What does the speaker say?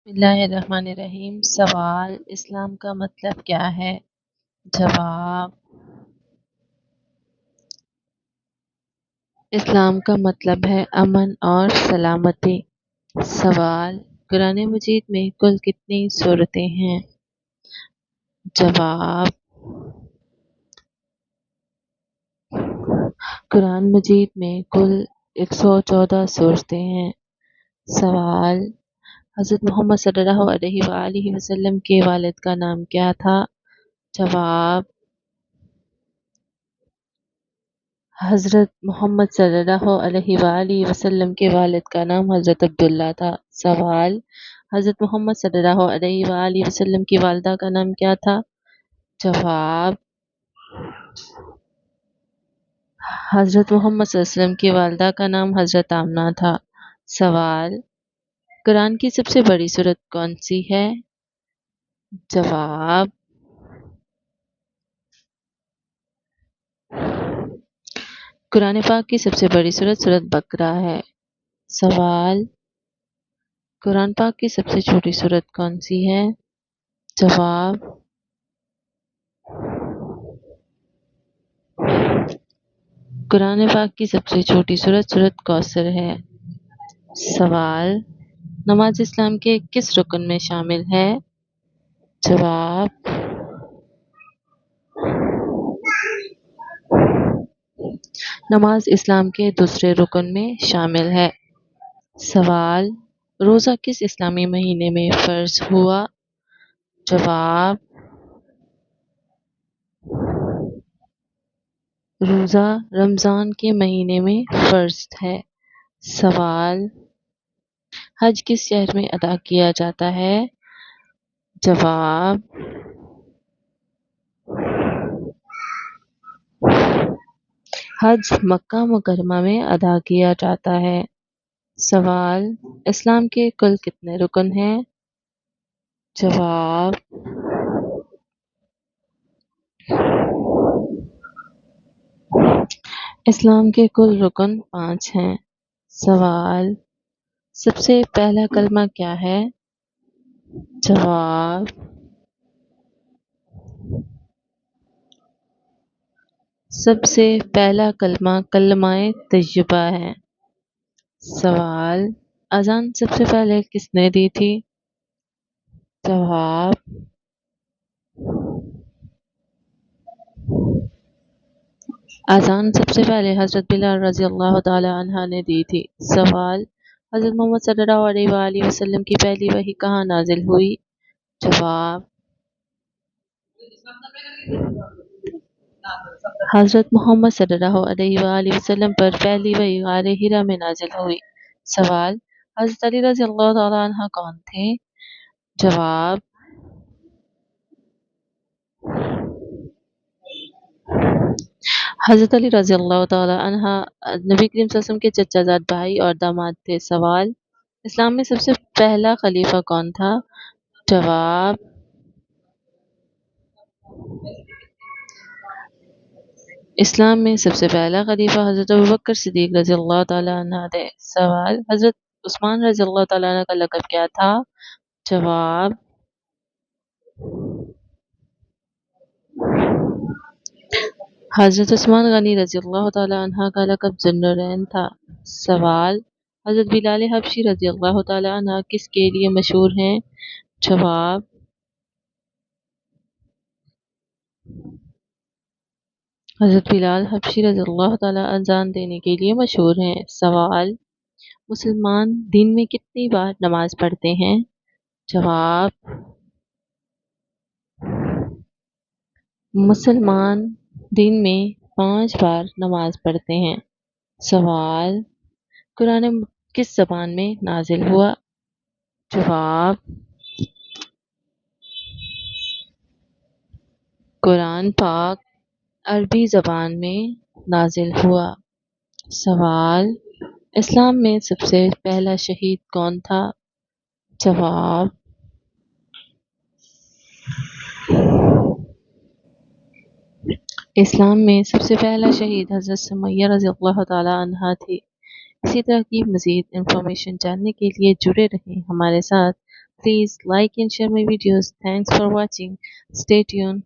اللہ الرحمن الرحیم۔ سوال: اسلام کا مطلب کیا ہے؟ جواب: اسلام کا مطلب ہے امن اور سلامتی۔ سوال: قرآن مجید میں کل کتنی سورتیں ہیں؟ جواب: قرآن مجید میں کل 114 سورتیں ہیں۔ سوال: حضرت محمد صلی اللہ علیہ وآلہ وسلم کے والد کا نام کیا تھا؟ جواب: حضرت محمد صلی اللہ علیہ وآلہ وسلم کے والد کا نام حضرت عبداللہ تھا۔ سوال: حضرت محمد صلی اللہ علیہ وآلہ وسلم کی والدہ کا نام کیا تھا؟ جواب: حضرت محمد صلی اللہ علیہ وسلم کی والدہ کا نام حضرت آمنہ تھا۔ سوال: قرآن کی سب سے بڑی سورت کون سی ہے؟ جواب: قرآن پاک کی سب سے بڑی سورت سورت بقرہ ہے۔ سوال: قرآن پاک کی سب سے چھوٹی سورت کون سی ہے؟ جواب: قرآن پاک کی سب سے چھوٹی سورت سورت کوثر ہے۔ سوال: نماز اسلام کے کس رکن میں شامل ہے؟ جواب: نماز اسلام کے دوسرے رکن میں شامل ہے۔ سوال: روزہ کس اسلامی مہینے میں فرض ہوا؟ جواب: روزہ رمضان کے مہینے میں فرض ہے۔ سوال: حج کس شہر میں ادا کیا جاتا ہے؟ جواب: حج مکہ مکرمہ میں ادا کیا جاتا ہے۔ سوال: اسلام کے کل کتنے رکن ہیں؟ جواب: اسلام کے کل رکن 5 ہیں۔ سوال: سب سے پہلا کلمہ کیا ہے؟ جواب: سب سے پہلا کلمہ کلمہ طیبہ ہے۔ سوال: اذان سب سے پہلے کس نے دی تھی؟ جواب: اذان سب سے پہلے حضرت بلال رضی اللہ تعالی عنہ نے دی تھی۔ سوال: حضرت محمد صلی اللہ علیہ وآلہ وسلم کی پہلی وحی کہاں نازل ہوئی؟ جواب: حضرت محمد صلی اللہ علیہ وآلہ وسلم پر پہلی وحی غار حرا میں نازل ہوئی۔ سوال: حضرت علی رضی اللہ تعالی عنہ کون تھے؟ جواب: حضرت علی رضی اللہ تعالی عنہ نبی کریم صلی اللہ علیہ وسلم کے چچا زاد بھائی اور داماد تھے۔ سوال: اسلام میں سب سے پہلا خلیفہ کون تھا؟ جواب: اسلام میں سب سے پہلا خلیفہ حضرت ابوبکر صدیق رضی اللہ تعالی عنہ تھے۔ سوال: حضرت عثمان رضی اللہ تعالی عنہ کا لقب کیا تھا؟ جواب: حضرت عثمان غنی رضی اللہ تعالی عنہ کا لقب ذو النورین تھا۔ سوال: حضرت بلال حبشی رضی اللہ تعالی عنہ کس کے لیے مشہور ہیں؟ جواب: حضرت بلال حبشی رضی اللہ تعالی اذان دینے کے لیے مشہور ہیں۔ سوال: مسلمان دن میں کتنی بار نماز پڑھتے ہیں؟ جواب: مسلمان دن میں 5 بار نماز پڑھتے ہیں۔ سوال: قرآن کس زبان میں نازل ہوا؟ جواب: قرآن پاک عربی زبان میں نازل ہوا۔ سوال: اسلام میں سب سے پہلا شہید کون تھا؟ جواب: اسلام میں سب سے پہلا شہید حضرت سمیہ رضی اللہ تعالی عنہا تھی۔ اسی طرح کی مزید انفارمیشن جاننے کے لیے جڑے رہیں ہمارے ساتھ۔ Please like and share my videos. Thanks for watching. Stay tuned.